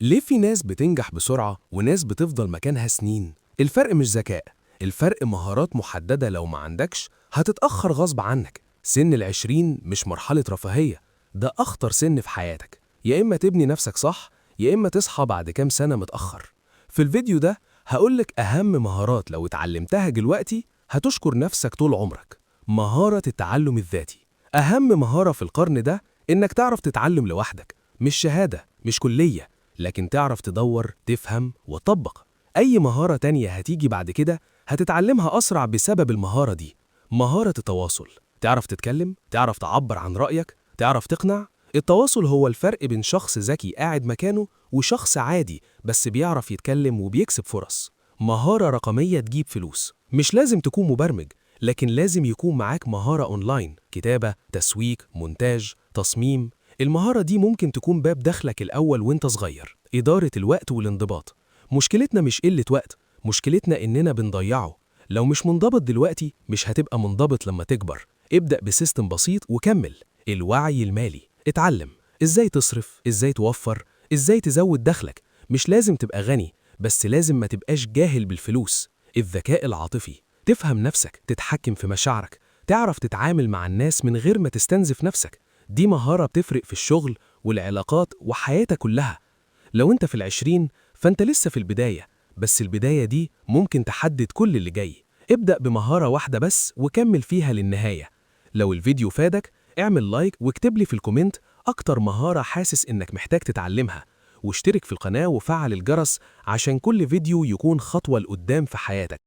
ليه في ناس بتنجح بسرعة وناس بتفضل مكانها سنين؟ الفرق مش ذكاء، الفرق مهارات محددة. لو ما عندكش هتتأخر غصب عنك. سن العشرين مش مرحلة رفاهية، ده أخطر سن في حياتك. يا إما تبني نفسك صح، يا إما تصحى بعد كام سنة متأخر. في الفيديو ده هقولك أهم مهارات لو اتعلمتها دلوقتي هتشكر نفسك طول عمرك. مهارة التعلم الذاتي، أهم مهارة في القرن ده إنك تعرف تتعلم لوحدك. مش شهادة، مش كلية، لكن تعرف تدور، تفهم وتطبق. أي مهارة تانية هتيجي بعد كده هتتعلمها أسرع بسبب المهارة دي. مهارة التواصل، تعرف تتكلم، تعرف تعبر عن رأيك، تعرف تقنع. التواصل هو الفرق بين شخص ذكي قاعد مكانه وشخص عادي بس بيعرف يتكلم وبيكسب فرص. مهارة رقمية تجيب فلوس، مش لازم تكون مبرمج، لكن لازم يكون معاك مهارة أونلاين، كتابة، تسويق، مونتاج، تصميم. المهارة دي ممكن تكون باب دخلك الأول وانت صغير. إدارة الوقت والانضباط، مشكلتنا مش قلة وقت، مشكلتنا إننا بنضيعه. لو مش منضبط دلوقتي مش هتبقى منضبط لما تكبر. ابدأ بسيستم بسيط وكمل. الوعي المالي، اتعلم إزاي تصرف، إزاي توفر، إزاي تزود دخلك. مش لازم تبقى غني، بس لازم ما تبقاش جاهل بالفلوس. الذكاء العاطفي، تفهم نفسك، تتحكم في مشاعرك، تعرف تتعامل مع الناس من غير ما تستنزف نفسك. دي مهارة بتفرق في الشغل والعلاقات وحياتك كلها. لو انت في العشرين فانت لسه في البداية، بس البداية دي ممكن تحدد كل اللي جاي. ابدأ بمهارة واحدة بس وكمل فيها للنهاية. لو الفيديو فادك اعمل لايك واكتب لي في الكومنت أكتر مهارة حاسس إنك محتاج تتعلمها، واشترك في القناة وفعل الجرس عشان كل فيديو يكون خطوة لقدام في حياتك.